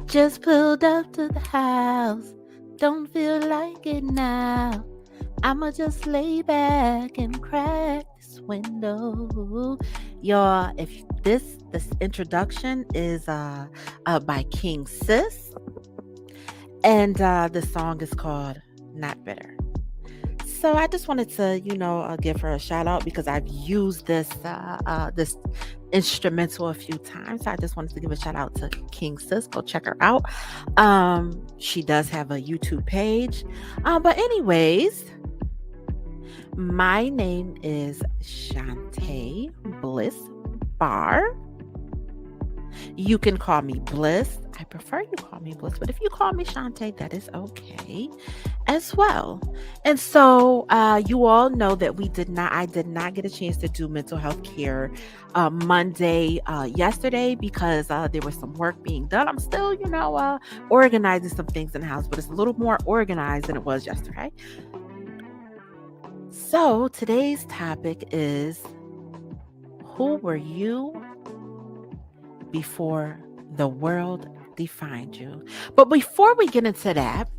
Just pulled up to the house. Don't feel like it now. I'ma just lay back and crack this window. Y'all, if this introduction is by King Sis, and the song is called Not Bitter. So I just wanted to, give her a shout out because I've used this instrumental a few times. So I just wanted to give a shout out to King Sis. Go check her out. She does have a YouTube page. But anyways, my name is Shantae Bliss Barr. You can call me Bliss. I prefer you call me Bliss, but if you call me Shantae, that is okay as well. And so you all know that I did not get a chance to do mental health care Monday yesterday because there was some work being done. I'm still, organizing some things in the house, but it's a little more organized than it was yesterday. So today's topic is, who were you before the world defined you? But before we get into that,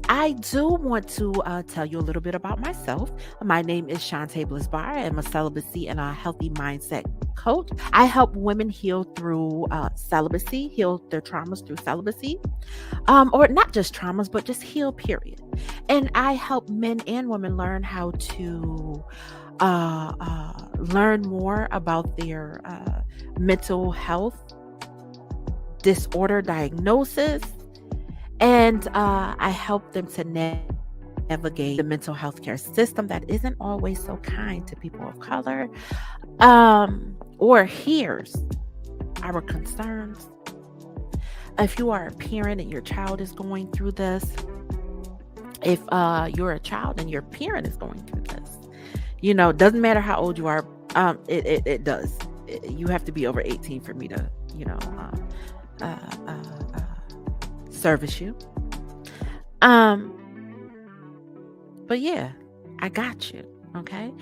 I do want to tell you a little bit about myself. My name is Shantae Bliss Barr. I'm a celibacy and a healthy mindset coach. I help women heal through celibacy, heal their traumas through celibacy, or not just traumas, but just heal, period. And I help men and women learn how to learn more about their mental health disorder diagnosis, and I help them to navigate the mental health care system that isn't always so kind to people of color, or hears our concerns. If you are a parent and your child is going through this, if you're a child and your parent is going through this, doesn't matter how old you are, it does. You have to be over 18 for me to, service you. But yeah, I got you. Okay.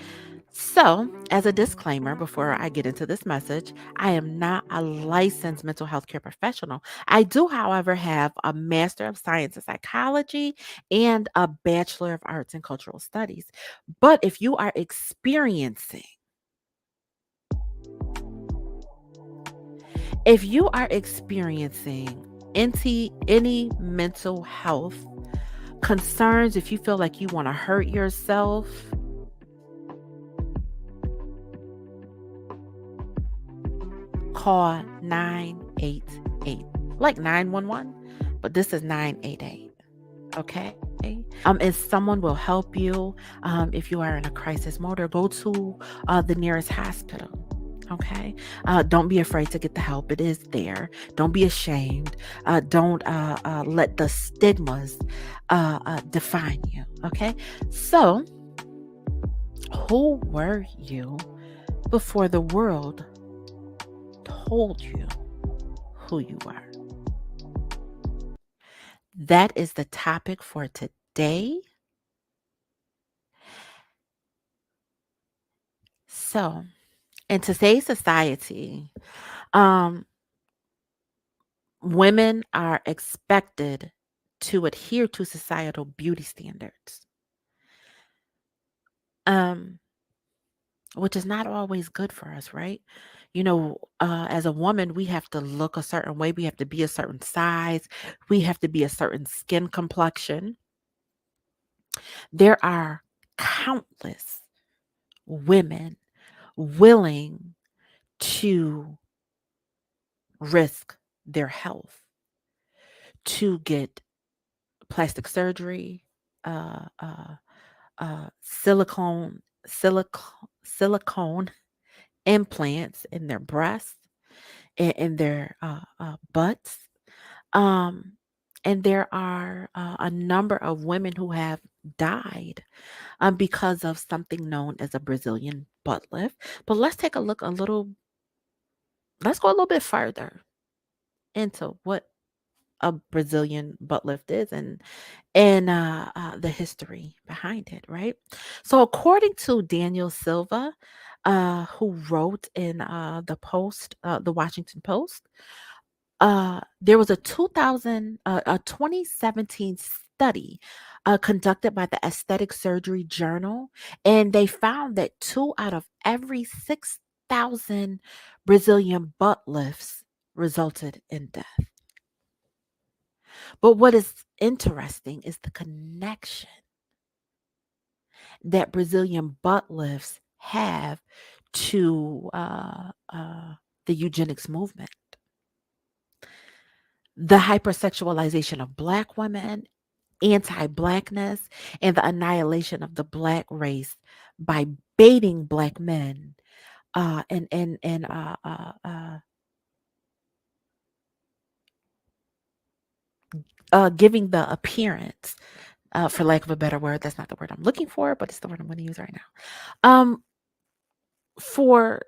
So, as a disclaimer, before I get into this message, I am not a licensed mental health care professional. I do, however, have a Master of Science in Psychology and a Bachelor of Arts in Cultural Studies. But if you are experiencing any mental health concerns, if you feel like you want to hurt yourself, call 988, like 911, but this is 988. Okay. And someone will help you. If you are in a crisis mode, or go to the nearest hospital. Okay. Don't be afraid to get the help. It is there. Don't be ashamed. Don't let the stigmas define you. Okay. So, who were you before the world told you who you are? That is the topic for today. So, in today's society, women are expected to adhere to societal beauty standards, which is not always good for us, right? As a woman, we have to look a certain way. We have to be a certain size. We have to be a certain skin complexion. There are countless women willing to risk their health to get plastic surgery, uh, uh, silicone implants in their breasts, in their butts. Um, and there are a number of women who have died because of something known as a Brazilian butt lift. But let's go a little bit further into what a Brazilian butt lift is, and the history behind it, right? So, according to Daniel Silva, who wrote in the Washington Post, There was a 2017 study conducted by the Aesthetic Surgery Journal, and they found that 2 out of every 6,000 Brazilian butt lifts resulted in death. But what is interesting is the connection that Brazilian butt lifts have to the eugenics movement. The hypersexualization of Black women, anti Blackness, and the annihilation of the Black race by baiting Black men and giving the appearance, for lack of a better word, that's not the word I'm looking for, but it's the word I'm going to use right now. For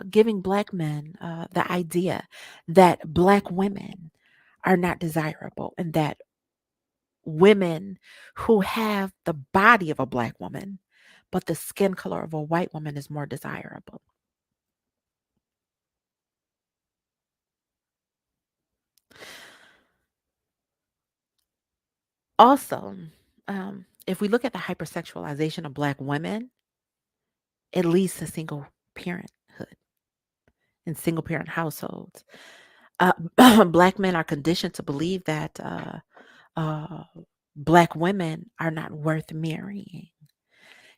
giving Black men the idea that Black women are not desirable and that women who have the body of a Black woman, but the skin color of a white woman is more desirable. Also, if we look at the hypersexualization of Black women, it leads to single parenthood in single parent households. Black men are conditioned to believe that uh, Black women are not worth marrying.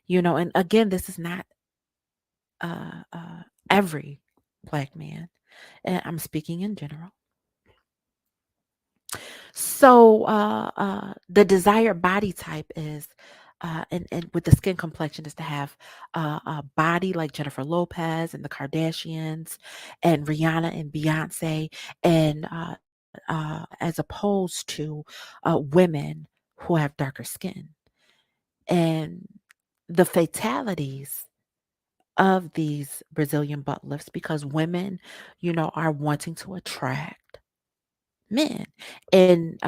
And again, this is not uh, uh, every Black man. And I'm speaking in general. So the desired body type is, and with the skin complexion, is to have a body like Jennifer Lopez and the Kardashians and Rihanna and Beyonce, and as opposed to women who have darker skin. And the fatalities of these Brazilian butt lifts, because women, are wanting to attract men. And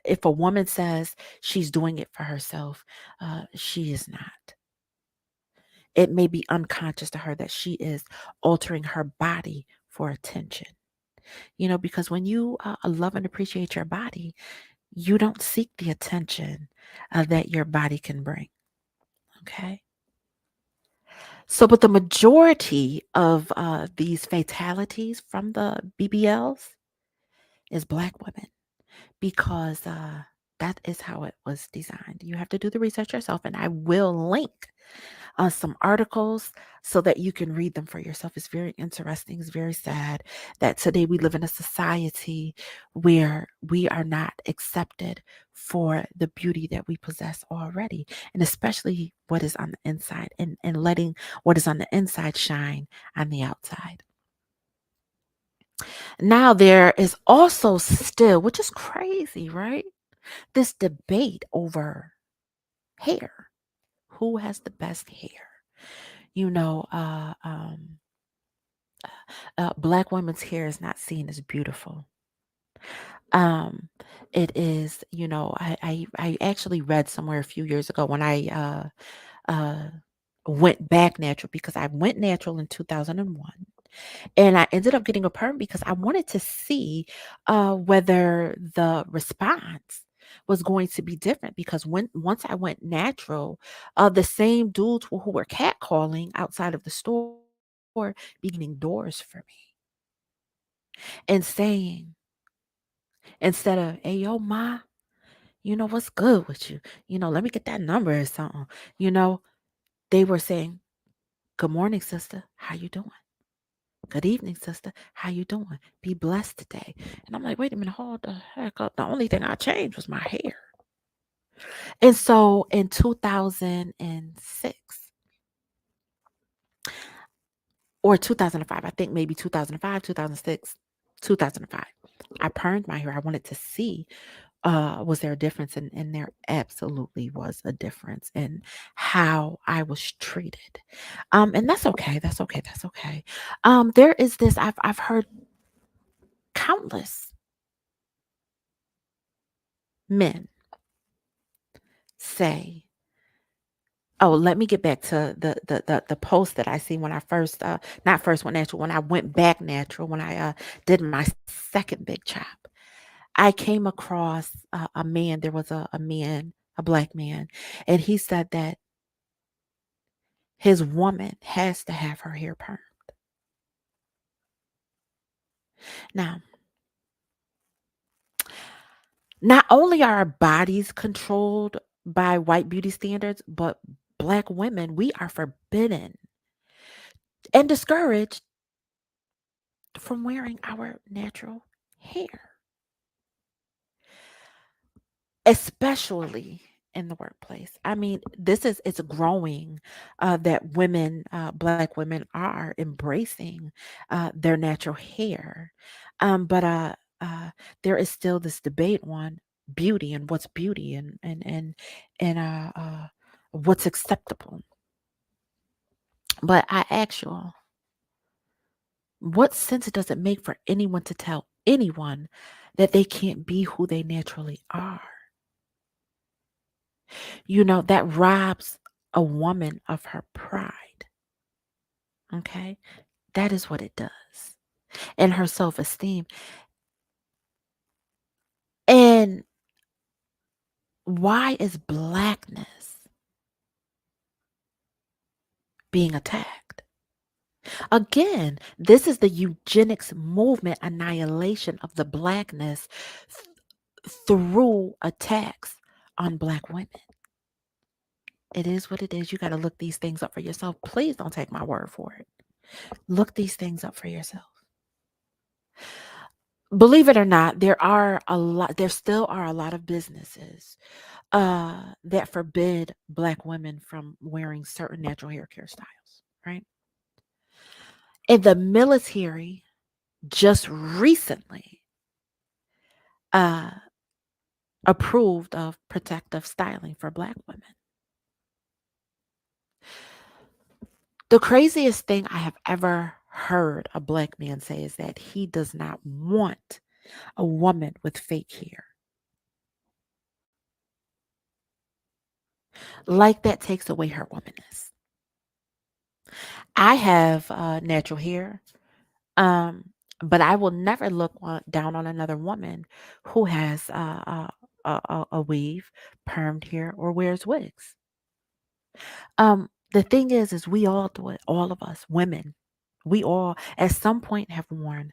if a woman says she's doing it for herself, she is not. It may be unconscious to her that she is altering her body for attention. Because when you love and appreciate your body, you don't seek the attention that your body can bring. Okay. So, but the majority of these fatalities from the BBLs is Black women, because that is how it was designed. You have to do the research yourself, and I will link some articles so that you can read them for yourself. It's very interesting. It's very sad that today we live in a society where we are not accepted for the beauty that we possess already, and especially what is on the inside, and letting what is on the inside shine on the outside. Now, there is also still, which is crazy, right? This debate over hair. Who has the best hair? You know, Black women's hair is not seen as beautiful. Um, it is, I actually read somewhere a few years ago when I uh, went back natural, because I went natural in 2001. And I ended up getting a perm because I wanted to see whether the response was going to be different. Because once I went natural, the same dudes who were catcalling outside of the store beginning doors for me and saying, instead of, "Hey, yo, ma, what's good with you? Let me get that number or something." You know, they were saying, "Good morning, sister. How you doing? Good evening, sister. How you doing? Be blessed today." And I'm like, wait a minute, hold the heck up. The only thing I changed was my hair. And so in 2006 or 2005, I think maybe 2005, 2006, 2005, I permed my hair. I wanted to see, was there a difference? And there absolutely was a difference in how I was treated. And that's okay. That's okay. That's okay. There is this, I've heard countless men say Oh, let me get back to the post that I see when I first not first went natural, when I went back natural, when I did my second big chop. I came across a man. There was a man, a black man, and he said that his woman has to have her hair permed. Now, not only are our bodies controlled by white beauty standards, but black women, we are forbidden and discouraged from wearing our natural hair, especially in the workplace. I mean, this is it's growing that women, black women, are embracing their natural hair, but there is still this debate on beauty and what's beauty and what's acceptable. But I ask you all, what sense does it make for anyone to tell anyone that they can't be who they naturally are? That robs a woman of her pride. Okay. That is what it does. And her self esteem. And why is blackness being attacked? Again, this is the eugenics movement annihilation of the blackness through attacks on black women. It is what it is. You got to look these things up for yourself. Please don't take my word for it. Look these things up for yourself. Believe it or not, there still are a lot of businesses that forbid black women from wearing certain natural hair care styles, right? And the military just recently uh approved of protective styling for black women. The craziest thing I have ever heard a black man say is that he does not want a woman with fake hair. Like that takes away her womanness. I have natural hair, um, but I will never down on another woman who has a weave, permed hair, or wears wigs. The thing is we all do it. All of us, women, we all at some point have worn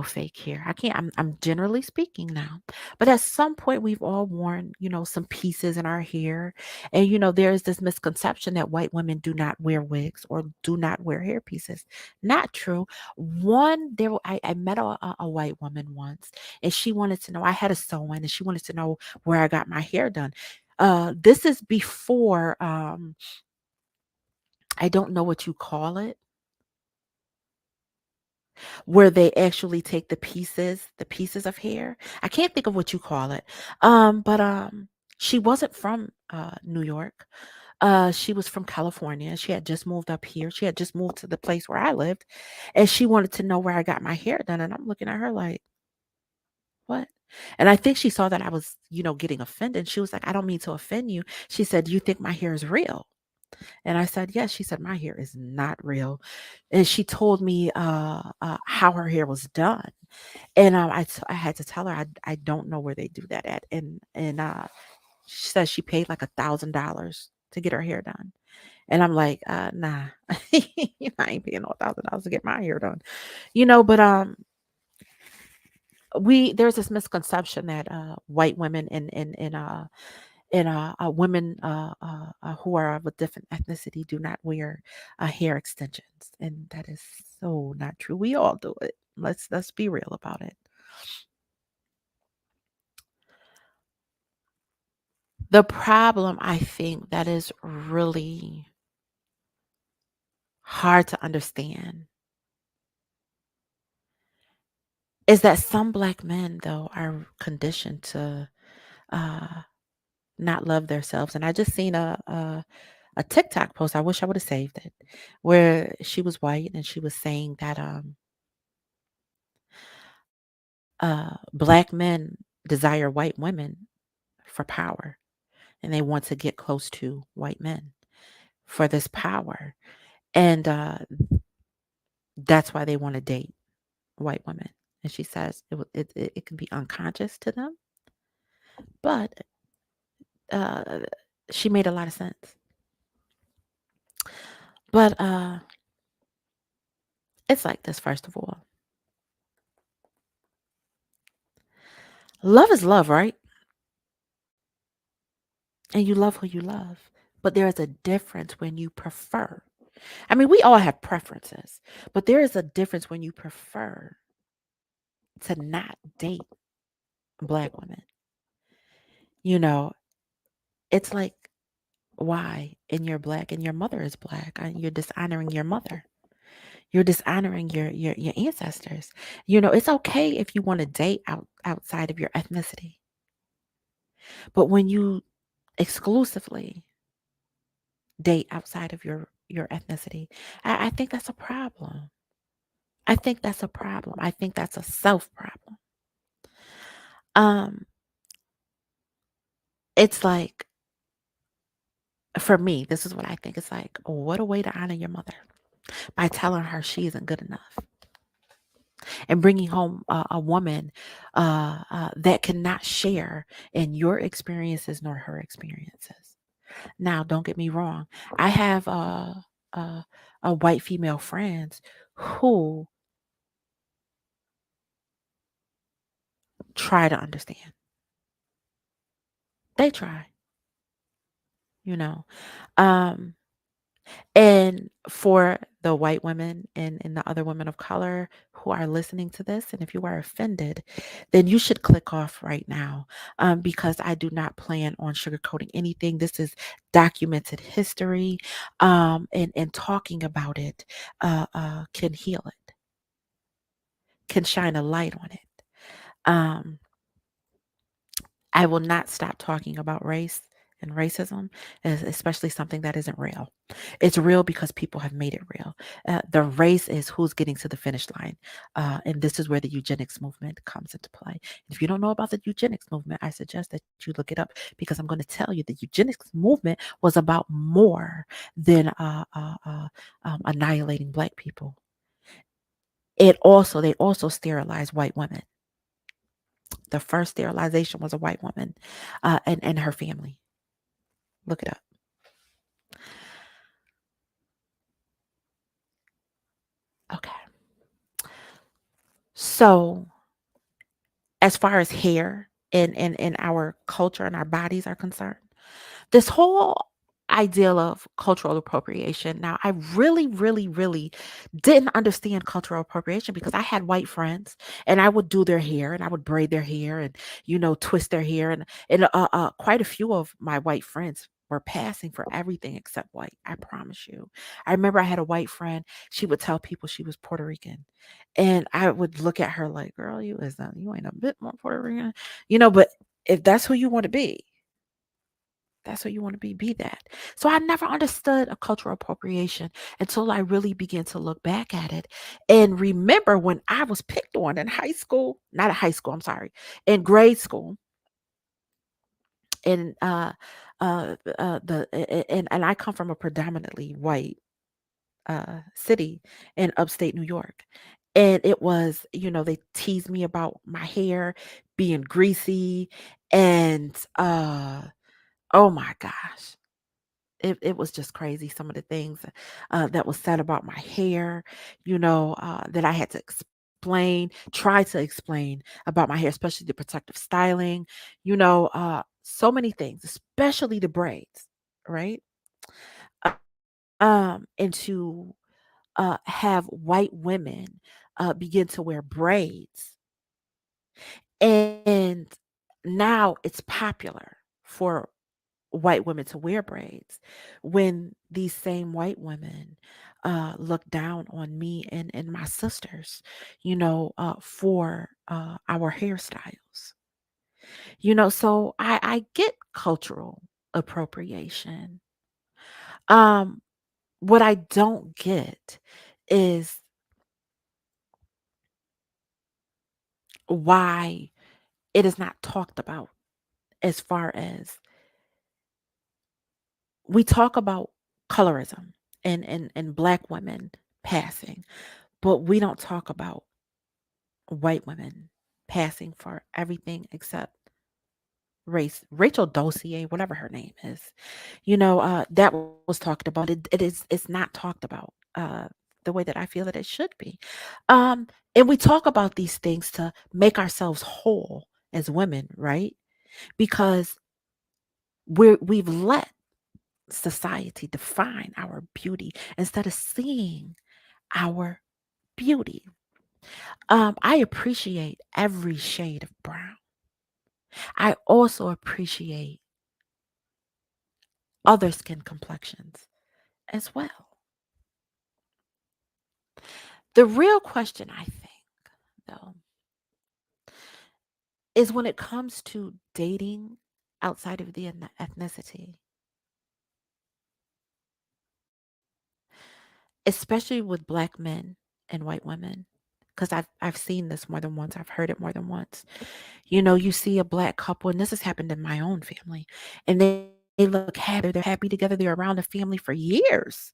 fake hair. I can't, I'm generally speaking now, but at some point we've all worn, some pieces in our hair. And, there is this misconception that white women do not wear wigs or do not wear hair pieces. Not true. I met a white woman once, and she wanted to know, I had a sew in, and she wanted to know where I got my hair done. This is before, I don't know what you call it, where they actually take the pieces of hair. I can't think of what you call it. But she wasn't from New York. She was from California. She had just moved up here. She had just moved to the place where I lived, and she wanted to know where I got my hair done. And I'm looking at her like, what? And I think she saw that I was, getting offended. She was like, I don't mean to offend you. She said, you think my hair is real? And I said, yes. She said, my hair is not real. And she told me how her hair was done. And I had to tell her I don't know where they do that at. And she says she paid like $1,000 to get her hair done. And I'm like, nah, I ain't paying no $1,000 to get my hair done. But there's this misconception that white women and women who are of a different ethnicity do not wear hair extensions, and that is so not true. We all do it. Let's be real about it. The problem, I think, that is really hard to understand is that some black men, though, are conditioned to uh, not love themselves. And I just seen a TikTok post. I wish I would have saved it, where she was white and she was saying that black men desire white women for power, and they want to get close to white men. for this power. And that's why they want to date white women. And she says it can be unconscious to them, but uh, she made a lot of sense. But it's like this, first of all. Love is love, right? And you love who you love. But there is a difference when you prefer. I mean, we all have preferences, but there is a difference when you prefer to not date black women. You know, it's like, why? And you're black and your mother is black. And you're dishonoring your mother. You're dishonoring your ancestors. It's okay if you want to date outside of your ethnicity. But when you exclusively date outside of your ethnicity, I think that's a problem. I think that's a problem. I think that's a self problem. Um, it's like, for me, this is what I think. It's like, what a way to honor your mother by telling her she isn't good enough and bringing home a woman that cannot share in your experiences nor her experiences. Now, don't get me wrong. I have uh, white female friends who try to understand. They try, you know. Um, And for the white women and the other women of color who are listening to this, and if you are offended, then you should click off right now, because I do not plan on sugarcoating anything. This is documented history, and talking about it can heal it, can shine a light on it. Um, I will not stop talking about race and racism, especially something that isn't real. It's real because people have made it real. The race is who's getting to the finish line. And this is where the eugenics movement comes into play. If you don't know about the eugenics movement, I suggest that you look it up, because I'm going to tell you the eugenics movement was about more than annihilating black people. They also sterilized white women. The first sterilization was a white woman, and her family. Look it up. Okay. So, as far as hair and our culture and our bodies are concerned, this whole ideal of cultural appropriation. Now, I really, really, really didn't understand cultural appropriation because I had white friends and I would do their hair and I would braid their hair and, twist their hair. And quite a few of my white friends were passing for everything except white. I promise you. I remember I had a white friend. She would tell people she was Puerto Rican. And I would look at her like, girl, you ain't a bit more Puerto Rican, but if that's who you want to be, that's who you want to be that. So I never understood a cultural appropriation until I really began to look back at it and remember when I was picked on in high school, not at high school, I'm sorry, in grade school. And and I come from a predominantly white city in upstate New York. And it was, they teased me about my hair being greasy and oh my gosh. It was just crazy. Some of the things that was said about my hair, that I had to try to explain about my hair, especially the protective styling, so many things, especially the braids, right? Uh, and to have white women begin to wear braids, and now it's popular for white women to wear braids when these same white women look down on me and my sisters, for our hairstyles. So I get cultural appropriation. Um, what I don't get is why it is not talked about, as far as we talk about. colorism and black women passing, but we don't talk about white women passing for everything except race. Rachel Dossier, whatever her name is, that was talked about, but it's not talked about the way that I feel that it should be. Um, and we talk about these things to make ourselves whole as women, right? Because we've let society define our beauty instead of seeing our beauty. I appreciate every shade of brown. I also appreciate other skin complexions as well. The real question, I think, though, is when it comes to dating outside of the ethnicity, especially with black men and white women, because I've seen this more than once. I've heard it more than once. You see a black couple, and this has happened in my own family, and they look happy. They're happy together. They're around the family for years.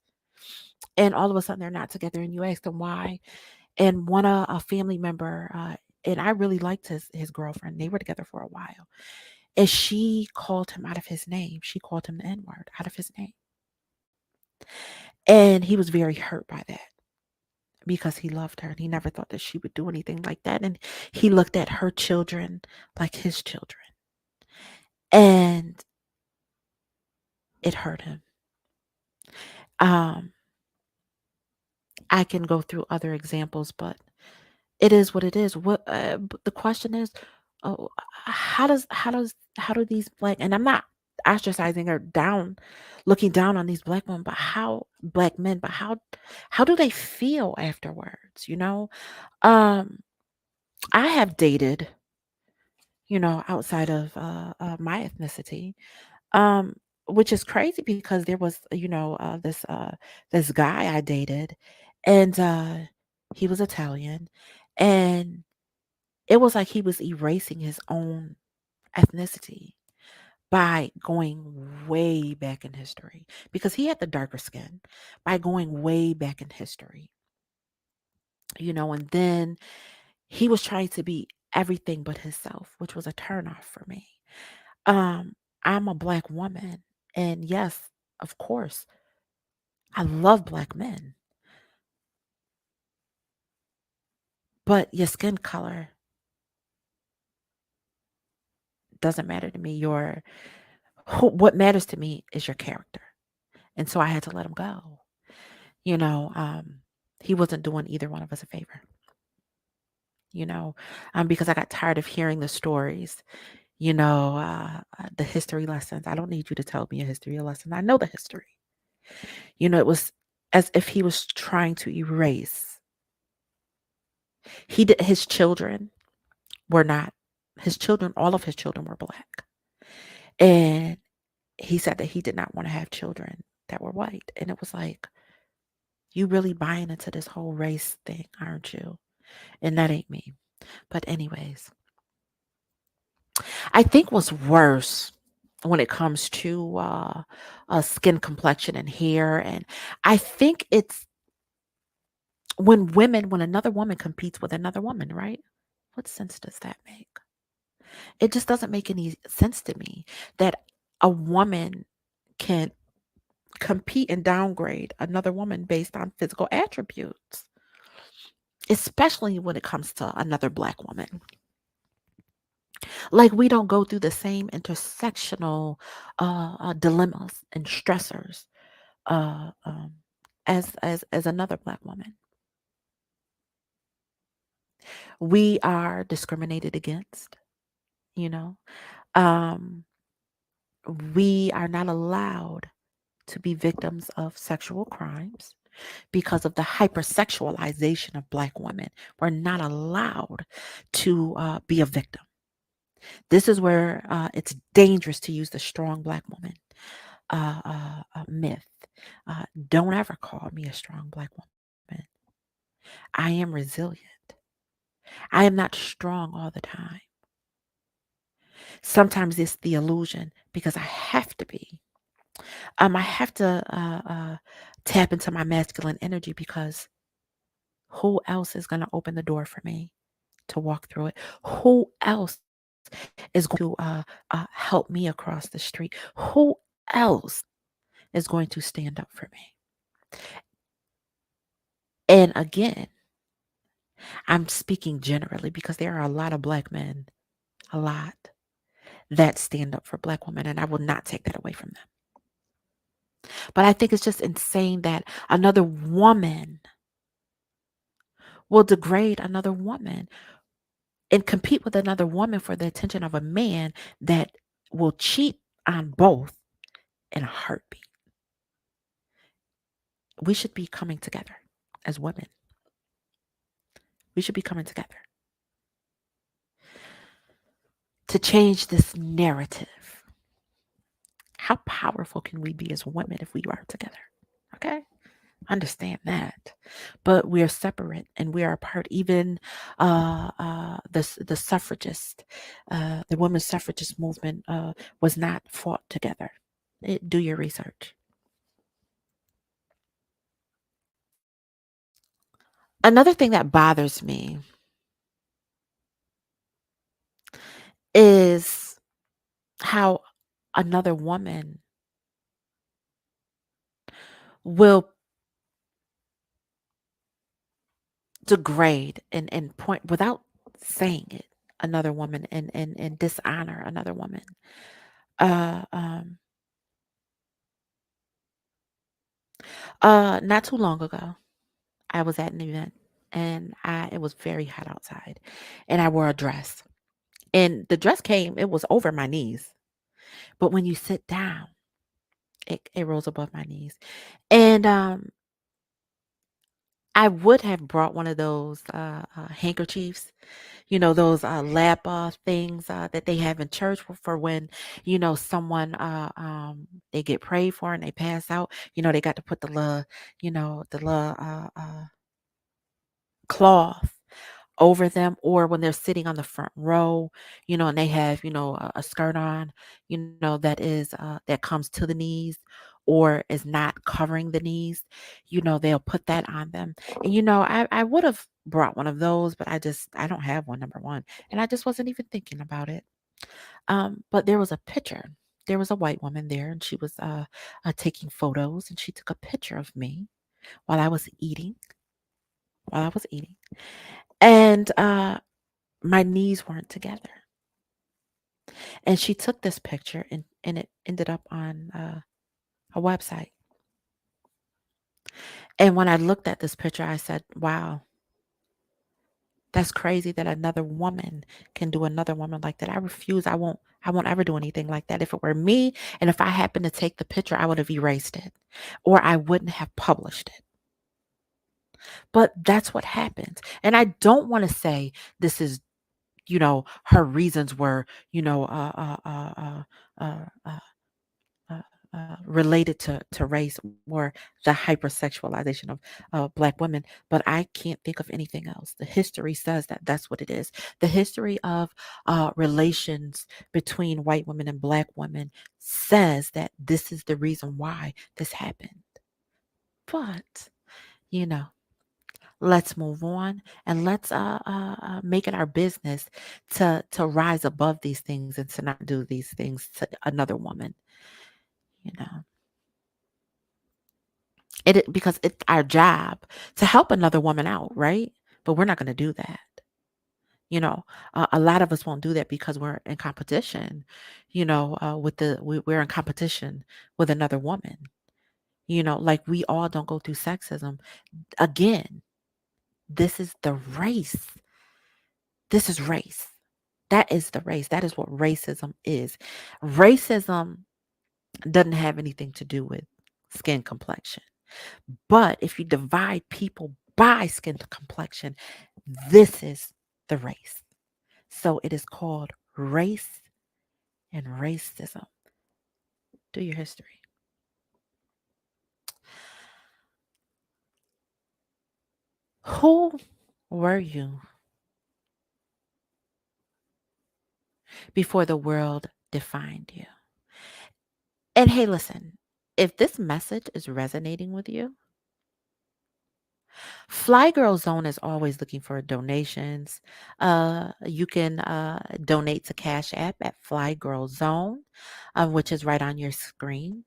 And all of a sudden they're not together, and you ask them why. And one a family member, and I really liked his girlfriend. They were together for a while. And she called him out of his name. She called him the N-word out of his name. And he was very hurt by that because he loved her and he never thought that she would do anything like that. And he looked at her children like his children. And it hurt him. Um, I can go through other examples, but it is what it is. The question is, oh, how do these black, and I'm not ostracizing or looking down on these black women, but black men, but how do they feel afterwards? Um, I have dated, outside of my ethnicity, um, which is crazy because there was, this guy I dated, and he was Italian, and it was like he was erasing his own ethnicity by going way back in history because he had the darker skin, by going way back in history, and then he was trying to be everything but himself, which was a turnoff for me. Um, I'm a black woman, and yes, of course, I love black men, but your skin color doesn't matter to me. What matters to me is your character. And so I had to let him go. You know, um, he wasn't doing either one of us a favor, you know, because I got tired of hearing the stories, the history lessons. I don't need you to tell me a history lesson. I know the history. It was as if he was trying to erase. His children were not, all of his children were black. And he said that he did not want to have children that were white. And it was like, you really buying into this whole race thing, aren't you? And that ain't me. But anyways, I think what's worse when it comes to skin complexion and hair, and I think it's when another woman competes with another woman, right? What sense does that make? It just doesn't make any sense to me that a woman can compete and downgrade another woman based on physical attributes, especially when it comes to another black woman. Like we don't go through the same intersectional dilemmas and stressors uh, um, as another black woman. We are discriminated against. You know, um, we are not allowed to be victims of sexual crimes because of the hypersexualization of black women. We're not allowed to be a victim. This is where it's dangerous to use the strong black woman myth. Don't ever call me a strong black woman. I am resilient. I am not strong all the time. Sometimes it's the illusion because I have to be. I have to tap into my masculine energy because who else is going to open the door for me to walk through it? Who else is going to help me across the street? Who else is going to stand up for me? And again, I'm speaking generally because there are a lot of black men, a lot, that stand up for black women, and I will not take that away from them. But I think it's just insane that another woman will degrade another woman and compete with another woman for the attention of a man that will cheat on both in a heartbeat. We should be coming together as women. We should be coming together to change this narrative. How powerful can we be as women if we are together? Okay? Understand that, but we are separate and we are apart. Even the suffragist, the women's suffragist movement was not fought together. Do your research. Another thing that bothers me is how another woman will degrade and point without saying it another woman and dishonor another woman. Uh, um, not too long ago, I was at an event and it was very hot outside and I wore a dress. And the dress came, it was over my knees. But when you sit down, it rose above my knees. And I would have brought one of those handkerchiefs, those lap things that they have in church for when, someone, they get prayed for and they pass out. They got to put the little cloth over them, or when they're sitting on the front row, and they have, a skirt on, that is that comes to the knees or is not covering the knees, they'll put that on them. And I would have brought one of those, but I don't have one, number one, and I just wasn't even thinking about it. But there was a picture. There was a white woman there, and she was taking photos, and she took a picture of me while I was eating. While I was eating, and my knees weren't together. And she took this picture and it ended up on a website. And when I looked at this picture, I said, wow, that's crazy that another woman can do another woman like that. I refuse. I won't ever do anything like that. If it were me and if I happened to take the picture, I would have erased it or I wouldn't have published it. But that's what happens. And I don't want to say this is, her reasons were, uh, uh, related to race or the hypersexualization of black women, but I can't think of anything else. The history says that that's what it is. The history of relations between white women and black women says that this is the reason why this happened. But you know, let's move on and let's make it our business to rise above these things and to not do these things to another woman. You know. Because it's our job to help another woman out, right? But we're not going to do that. A lot of us won't do that because we're in competition. We're in competition with another woman. Like we all don't go through sexism. Again, this is the race. This is race. That is the race. That is what racism is. Racism doesn't have anything to do with skin complexion. But if you divide people by skin complexion, this is the race. So it is called race and racism. Do your history. Who were you before the world defined you? And hey, listen, If this message is resonating with you, Fly Girl Zone is always looking for donations. You can donate to Cash App at Fly Girl Zone, which is right on your screen.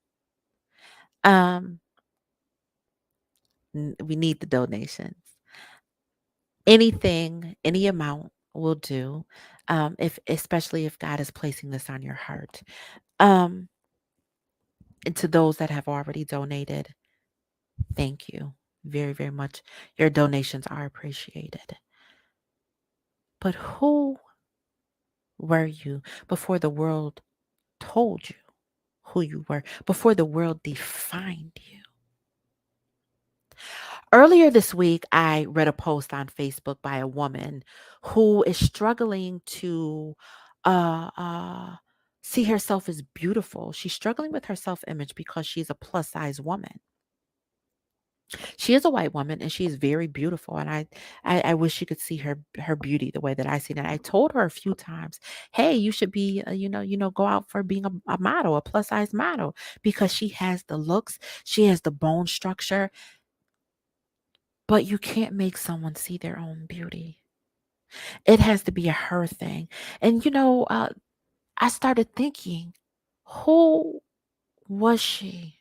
Um, we need the donations. Anything, any amount will do. If especially if God is placing this on your heart. Um, and to those that have already donated, thank you very, very much. Your donations are appreciated. But who were you before the world told you who you were, before the world defined you? Earlier this week, I read a post on Facebook by a woman who is struggling to uh, uh, see herself as beautiful. She's struggling with her self image because she's a plus size woman. She is a white woman and she's very beautiful. And I wish you could see her beauty the way that I see it. I told her a few times, hey, you should be, go out for being a model, a plus size model, because she has the looks, she has the bone structure, but you can't make someone see their own beauty. It has to be a her thing. And, I started thinking, who was she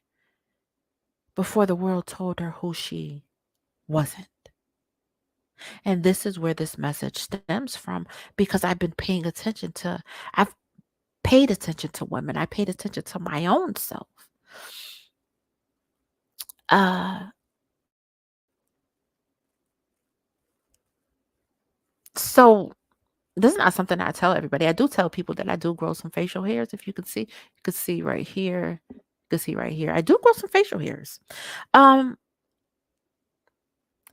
before the world told her who she wasn't? And this is where this message stems from because I've paid attention to women. I paid attention to my own self. Uh, so this is not something I tell everybody. I do tell people that I do grow some facial hairs. If you could see right here. You could see right here. I do grow some facial hairs. Um,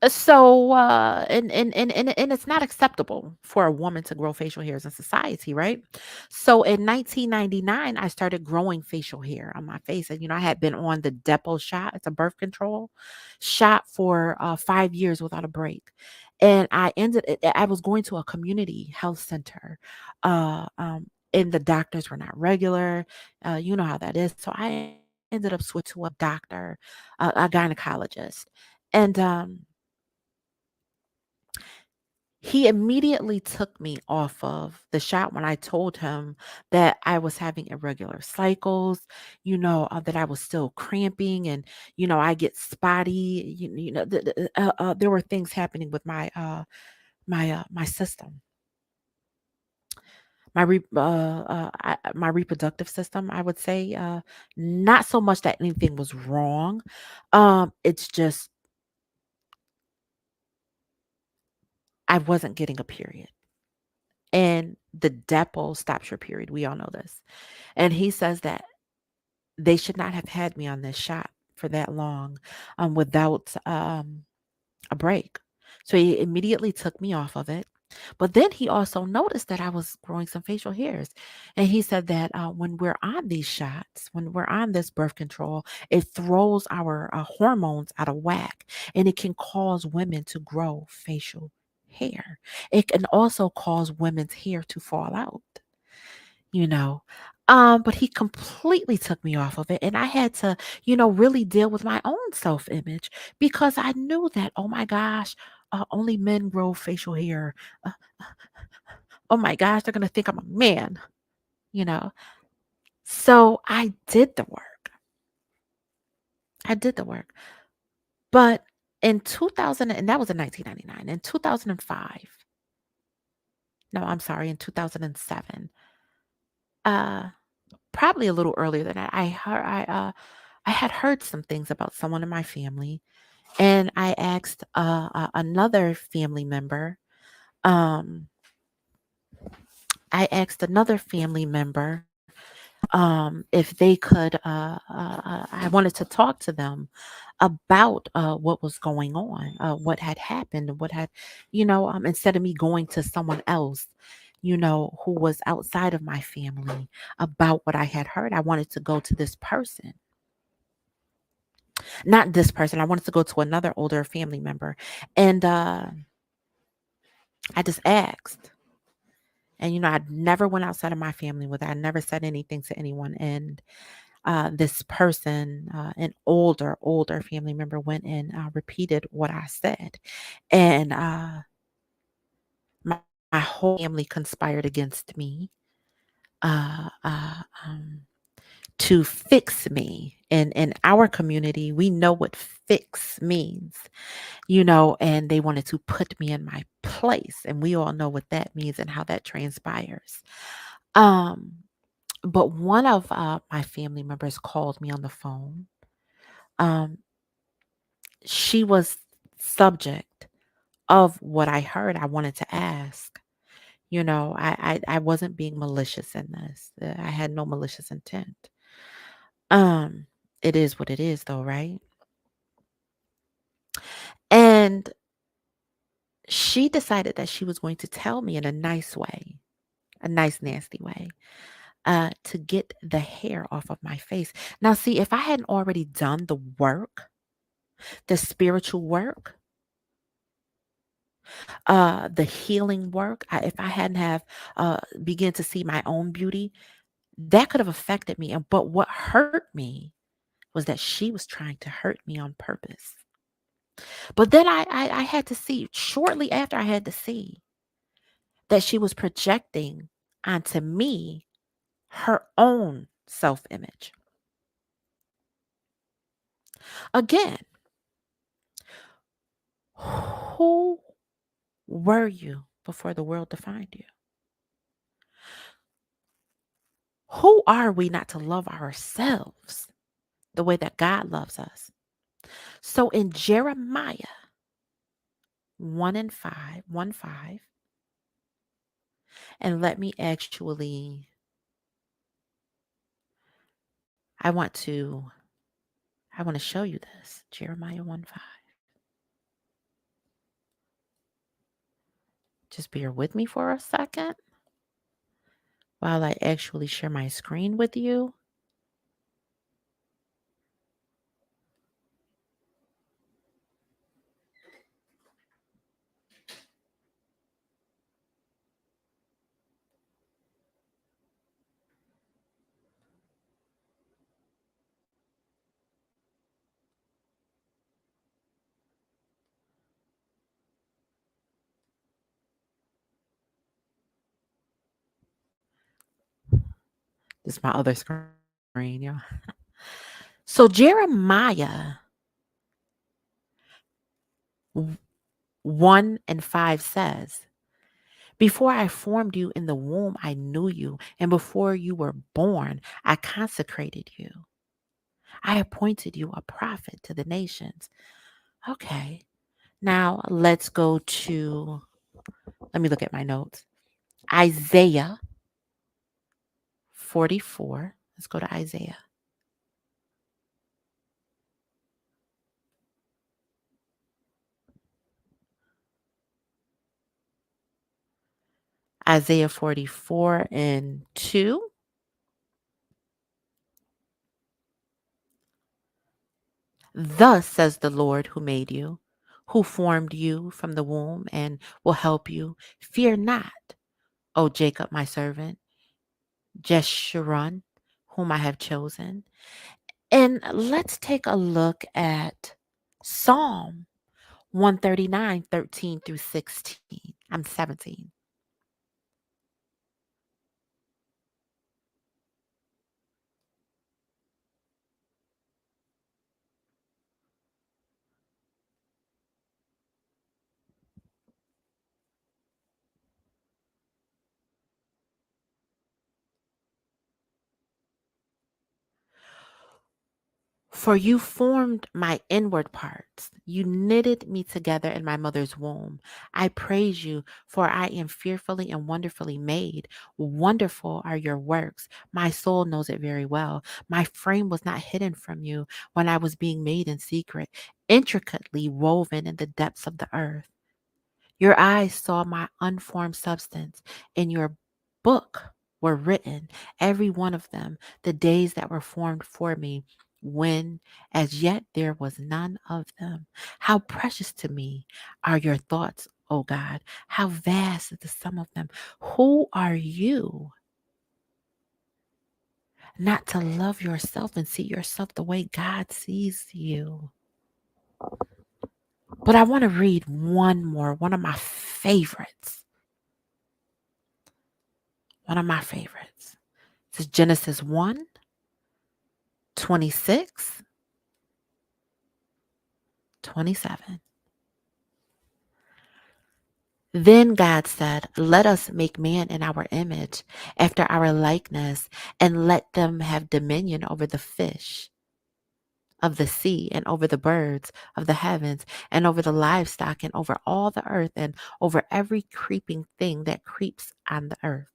and it's not acceptable for a woman to grow facial hairs in society, right? So in 1999, I started growing facial hair on my face, and I had been on the Depo shot. It's a birth control shot for 5 years without a break, and I was going to a community health center, and the doctors were not regular. You know how that is. So I ended up switching to a doctor, a gynecologist, and he immediately took me off of the shot when I told him that I was having irregular cycles, that I was still cramping and, I get spotty. There were things happening with my system, my reproductive system, I would say. Not so much that anything was wrong. It's just I wasn't getting a period. And the Depo stops your period. We all know this. And he says that they should not have had me on this shot for that long without a break. So he immediately took me off of it. But then he also noticed that I was growing some facial hairs. And he said that when we're on these shots, when we're on this birth control, it throws our hormones out of whack and it can cause women to grow facial hair. It can also cause women's hair to fall out you know. But he completely took me off of it. And I had to, really deal with my own self image because I knew that, oh my gosh, only men grow facial hair. Uh, oh my gosh, they're going to think I'm a man, you know. So I did the work. I did the work. But in 2000, and that was in 1999, in 2005, no, I'm sorry, in 2007, uh, probably a little earlier than that, I had heard some things about someone in my family, and I asked another family member. Um, I asked another family member if they could. I wanted to talk to them about what was going on, what had happened, what had, instead of me going to someone else. Who was outside of my family about what I had heard. I wanted to go to this person. Not this person. I wanted to go to another older family member. And I just asked. And I never went outside of my family with it. I never said anything to anyone. And this person, an older family member, went and repeated what I said. And my whole family conspired against me uh, uh, um, to fix me. And in our community, we know what fix means, and they wanted to put me in my place. And we all know what that means and how that transpires. Um, but one of my family members called me on the phone. Um, she was subject of what I heard. I wanted to ask. I wasn't being malicious in this. I had no malicious intent. Um, it is what it is, though, right? And she decided that she was going to tell me in a nice way, a nice, nasty way, to get the hair off of my face. Now, see, if I hadn't already done the work, the spiritual work, the healing work, if I hadn't have begun to see my own beauty, that could have affected me. But what hurt me was that she was trying to hurt me on purpose. But then I had to see, shortly after I had to see that she was projecting onto me her own self image. Again, who were you before the world defined you? Who are we not to love ourselves the way that God loves us? So in Jeremiah 1 and 5, 1 5, and let me actually, I want to, I want to show you this. Jeremiah 1 5. Just bear with me for a second while I actually share my screen with you. This is my other screen, y'all. So Jeremiah 1 and 5 says, before I formed you in the womb, I knew you. And before you were born, I consecrated you. I appointed you a prophet to the nations. Okay. Now let's go to, let me look at my notes. Isaiah 44. Let's go to Isaiah. Isaiah 44 and 2. Thus says the Lord who made you, who formed you from the womb and will help you. Fear not, O Jacob, my servant, Jeshurun, whom I have chosen. And let's take a look at Psalm 139, 13 through 16. I'm 17. For you formed my inward parts. You knitted me together in my mother's womb. I praise you, for I am fearfully and wonderfully made. Wonderful are your works. My soul knows it very well. My frame was not hidden from you when I was being made in secret, intricately woven in the depths of the earth. Your eyes saw my unformed substance. In your book were written, every one of them, the days that were formed for me, when as yet there was none of them. How precious to me are your thoughts, O God. How vast is the sum of them. Who are you not to love yourself and see yourself the way God sees you. But I want to read one more, one of my favorites. One of my favorites. This is Genesis 1:26-27. Then God said, "Let us make man in our image, after our likeness, and let them have dominion over the fish of the sea, and over the birds of the heavens, and over the livestock, and over all the earth, and over every creeping thing that creeps on the earth."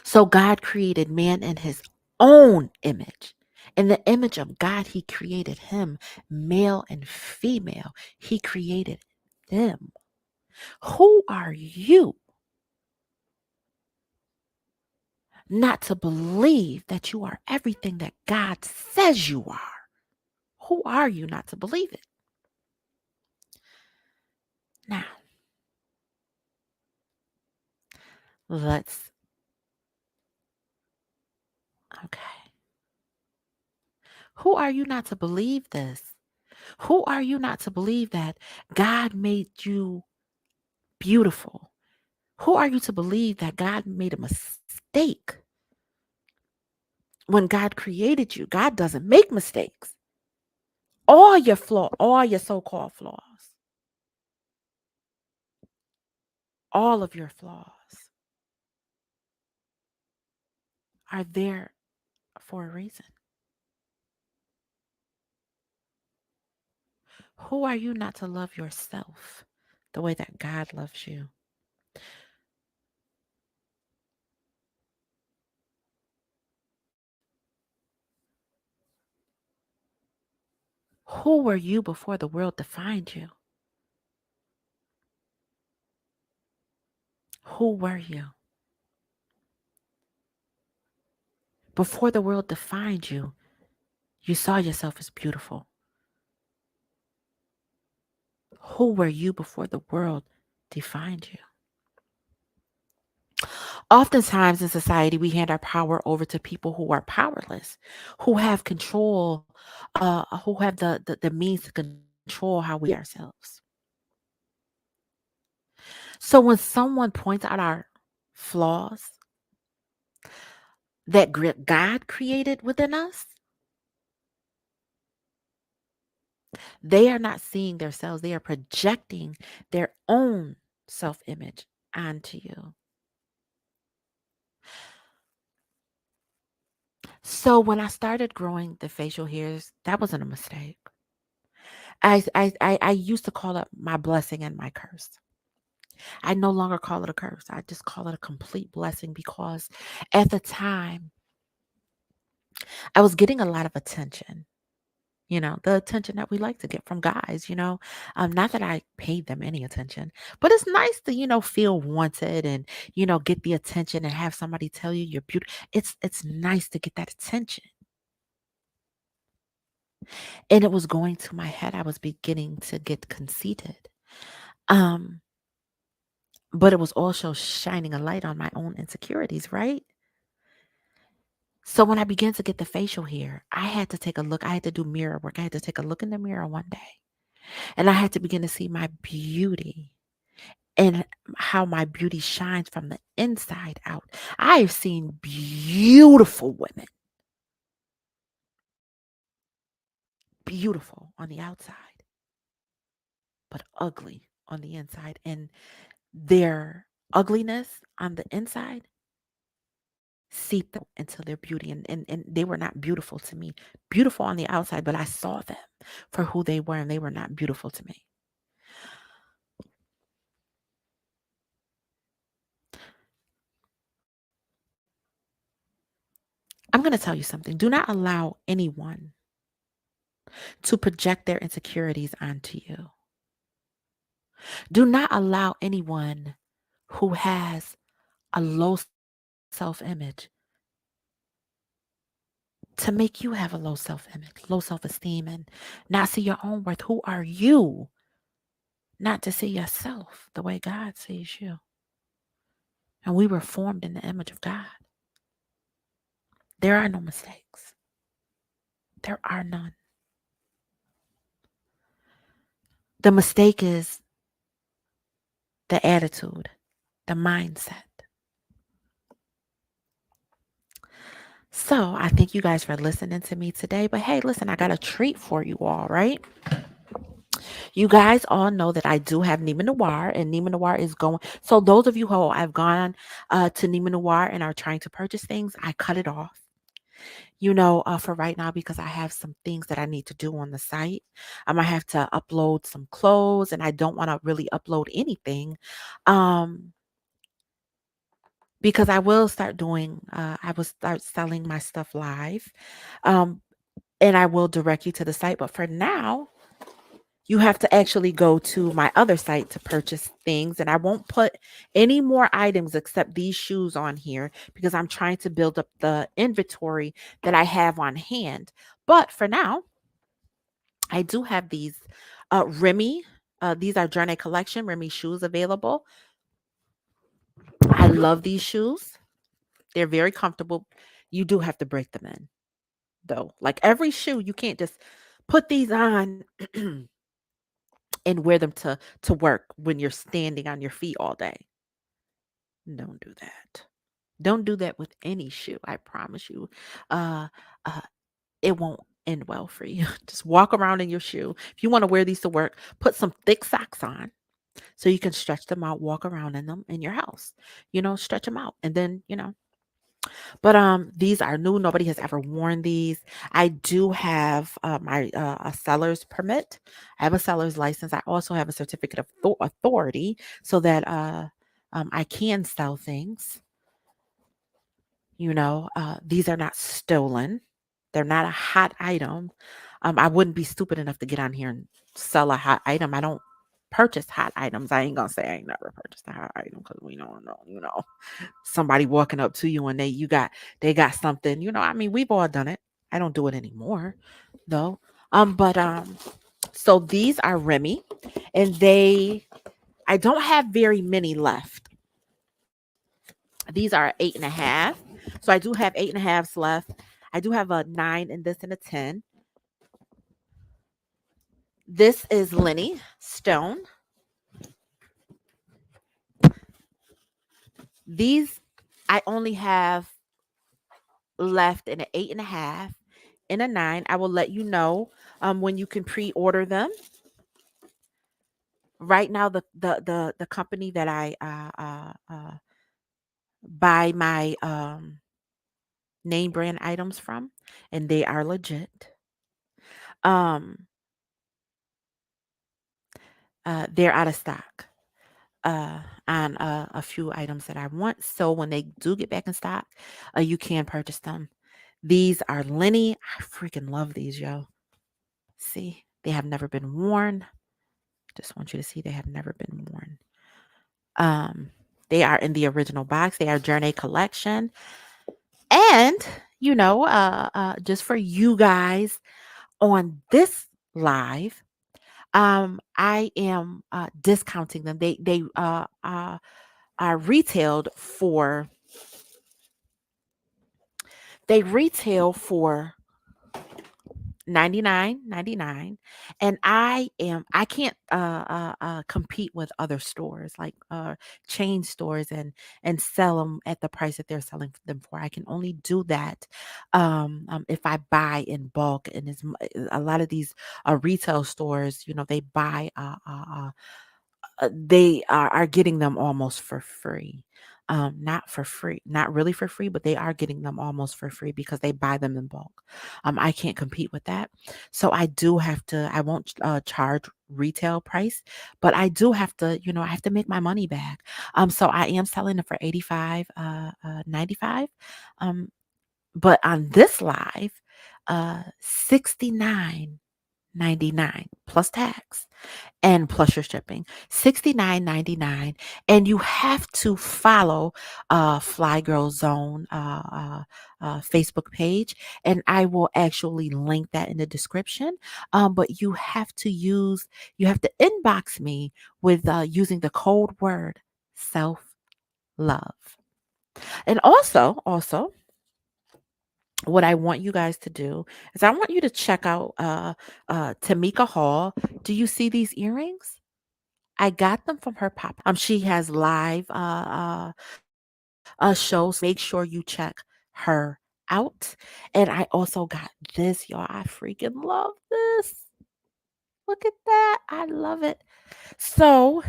So God created man in his own image. In the image of God, he created him, male and female. He created them. Who are you not to believe that you are everything that God says you are? Who are you not to believe it? Now, let's, okay. Who are you not to believe this? Who are you not to believe that God made you beautiful? Who are you to believe that God made a mistake? When God created you, God doesn't make mistakes. All your so-called flaws, all of your flaws are there for a reason. Who are you not to love yourself the way that God loves you? Who were you before the world defined you? Who were you? Before the world defined you, you saw yourself as beautiful. Who were you before the world defined you? Oftentimes in society, we hand our power over to people who are powerless, who have control, who have the means to control how we ourselves. So when someone points out our flaws that God created within us, they are not seeing themselves. They are projecting their own self-image onto you. So when I started growing the facial hairs, that wasn't a mistake. I used to call it my blessing and my curse. I no longer call it a curse. I just call it a complete blessing because at the time I was getting a lot of attention. The attention that we like to get from guys. Not that I paid them any attention, but it's nice to, feel wanted and, get the attention and have somebody tell you you're beautiful. It's nice to get that attention. And it was going to my head. I was beginning to get conceited. Um, but it was also shining a light on my own insecurities, right? So when I began to get the facial hair, I had to take a look. I had to do mirror work. I had to take a look in the mirror one day. And I had to begin to see my beauty and how my beauty shines from the inside out. I've seen beautiful women, beautiful on the outside, but ugly on the inside. And their ugliness on the inside seeped into their beauty. And they were not beautiful to me. Beautiful on the outside, but I saw them for who they were, and they were not beautiful to me. I'm going to tell you something. Do not allow anyone to project their insecurities onto you. Do not allow anyone who has a low self image to make you have a low self image, low self esteem, and not see your own worth. Who are you not to see yourself the way God sees you? And we were formed in the image of God. There are no mistakes. There are none. The mistake is the attitude, the mindset. So I thank you guys for listening to me today. But hey, listen, I got a treat for you all, right? You guys all know that I do have Neiman Noir, and Neiman Noir is going. So those of you who have gone to Neiman Noir and are trying to purchase things, I cut it off. For right now because I have some things that I need to do on the site. I have to upload some clothes, and I don't want to really upload anything. Um, because I will start selling my stuff live. Um, and I will direct you to the site. But for now, you have to actually go to my other site to purchase things. And I won't put any more items except these shoes on here because I'm trying to build up the inventory that I have on hand. But for now, I do have these Remy. These are Journey Collection Remy shoes available. I love these shoes. They're very comfortable. You do have to break them in, though. Like every shoe, you can't just put these on and wear them to work when you're standing on your feet all day. Don't do that. Don't do that with any shoe. I promise you. Uh, uh, it won't end well for you. Just walk around in your shoe. If you want to wear these to work, put some thick socks on so you can stretch them out, walk around in them in your house. Stretch them out, and then But these are new. Nobody has ever worn these. I do have my a seller's permit. I have a seller's license. I also have a certificate of authority so that I can sell things. These are not stolen. They're not a hot item. I wouldn't be stupid enough to get on here and sell a hot item. I don't purchase hot items. I ain't gonna say I ain't never purchased a hot item because we don't know, somebody walking up to you and they got something, I mean, we've all done it. I don't do it anymore though. But so these are Remy, and I don't have very many left. These are 8.5. So I do have 8.5s left. I do have a 9 in this and a 10. This is Lenny Stone. These I only have left in an 8.5 and a 9. I will let you know when you can pre-order them. Right now, the company that I buy my name brand items from, and they are legit. Um, they're out of stock on a few items that I want. So when they do get back in stock, you can purchase them. These are Lenny. I freaking love these, yo. See, they have never been worn. Just want you to see they have never been worn. Um, they are in the original box. They are Journey Collection. And, just for you guys on this live, I am discounting them. They are retailed for they retail for 99.99, and I can't compete with other stores like chain stores and sell them at the price that they're selling them for. I can only do that if I buy in bulk. And a lot of these retail stores, they buy they are getting them almost for free. Not for free, not really for free, but they are getting them almost for free because they buy them in bulk. I can't compete with that. So I won't charge retail price, but I do have to, I have to make my money back. So I am selling it for 85.95. Um, but on this live, 69.99 plus tax and plus your shipping, 69.99. And you have to follow Fly Girl Zone Facebook page, and I will actually link that in the description. But you have to inbox me with using the code word self love. And also what I want you guys to do is I want you to check out Tameka Hall. Do you see these earrings? I got them from her pop. She has live shows. Make sure you check her out. And I also got this, y'all. I freaking love this. Look at that. I love it. So,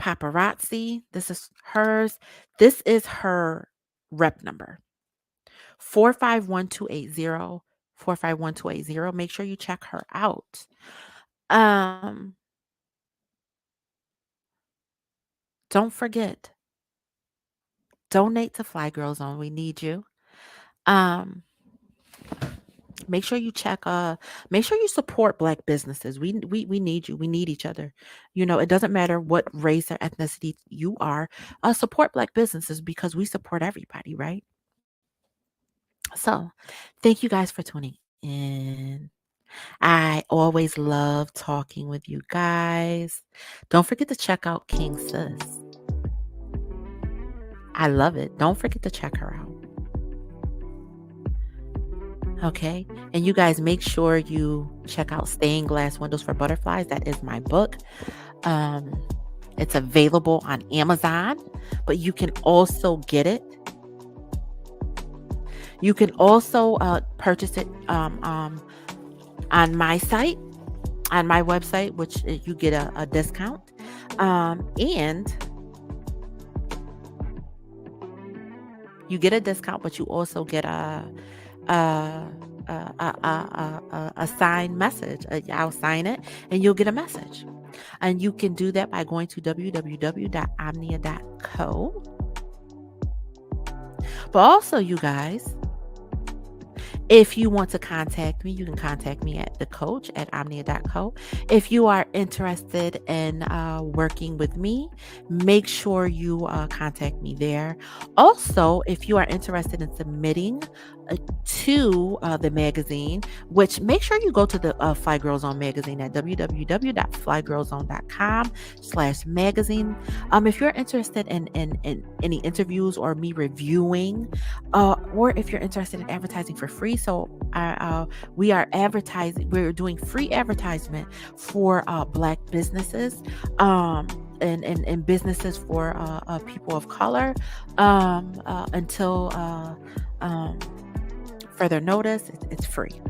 paparazzi, this is hers. This is her rep number 451-280. 451-280. Make sure you check her out. Um, don't forget, donate to Fly Girl Zone. We need you. Um, make sure you make sure you support black businesses. We need you. We need each other. It doesn't matter what race or ethnicity you are. Support black businesses because we support everybody, right? So, thank you guys for tuning in. I always love talking with you guys. Don't forget to check out King Sis. I love it. Don't forget to check her out. Okay. And you guys make sure you check out Stained Glass Windows for Butterflies. That is my book. It's available on Amazon, but you can also get it. You can also purchase it on my site, on my website, which you get a discount. And you get a discount, but you also get a signed message. I'll sign it and you'll get a message. And you can do that by going to www.omnia.co. But also, you guys, if you want to contact me, you can contact me at thecoach@omnia.co. If you are interested in working with me, make sure you contact me there. Also, if you are interested in submitting to the magazine, which make sure you go to the Fly Girl Zone magazine at www.flygirlzone.com/magazine. If you're interested in any interviews or me reviewing, or if you're interested in advertising for free, so we are advertising. We're doing free advertisement for Black businesses. And businesses for people of color until further notice. It's free.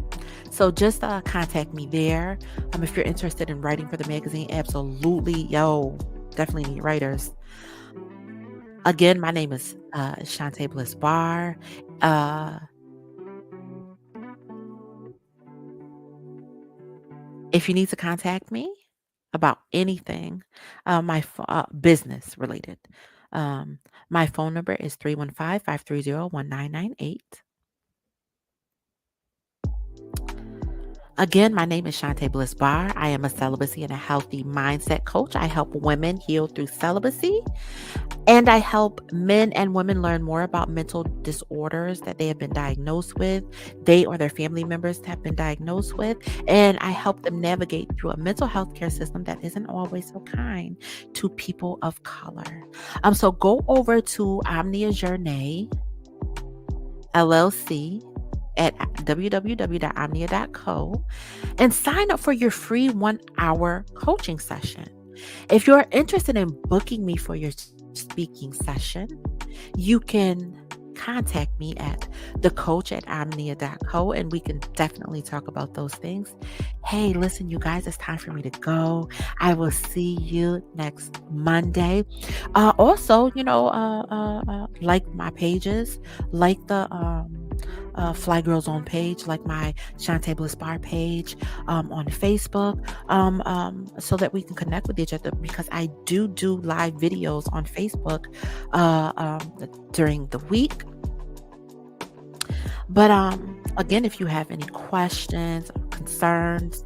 So just contact me there. If you're interested in writing for the magazine, absolutely. Definitely need writers. Again, my name is Shantae Bliss Barr. If you need to contact me about anything, my business related, my phone number is 315-530-1998. Again, my name is Shantae Bliss Barr. I am a celibacy and a healthy mindset coach. I help women heal through celibacy, and I help men and women learn more about mental disorders that they have been diagnosed with, they or their family members have been diagnosed with, and I help them navigate through a mental health care system that isn't always so kind to people of color. So go over to Omnia Journey LLC at www.omnia.co and sign up for your free 1-hour coaching session. If you're interested in booking me for your speaking session, you can contact me at thecoach@omnia.co and we can definitely talk about those things. Hey, listen, you guys, it's time for me to go. I will see you next Monday. Also, like my pages, like the Fly Girl Zone page, like my Shantae Bliss Barr page on Facebook, so that we can connect with each other, because I do live videos on Facebook during the week. But again, if you have any questions or concerns,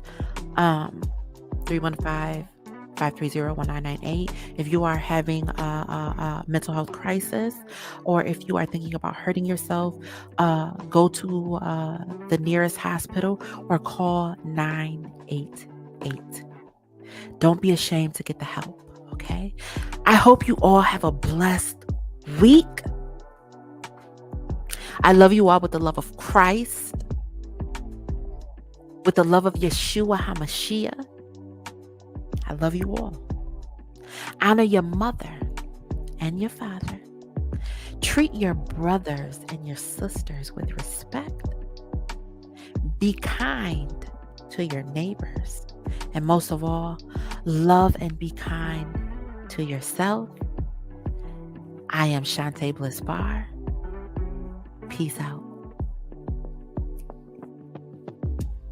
315-530-1998. If you are having a mental health crisis, or if you are thinking about hurting yourself, go to the nearest hospital or call 988. Don't be ashamed to get the help, okay? I hope you all have a blessed week. I love you all with the love of Christ, with the love of Yeshua HaMashiach. I love you all. Honor your mother and your father. Treat your brothers and your sisters with respect. Be kind to your neighbors. And most of all, love and be kind to yourself. I am Shantae Bliss Barr. Peace out.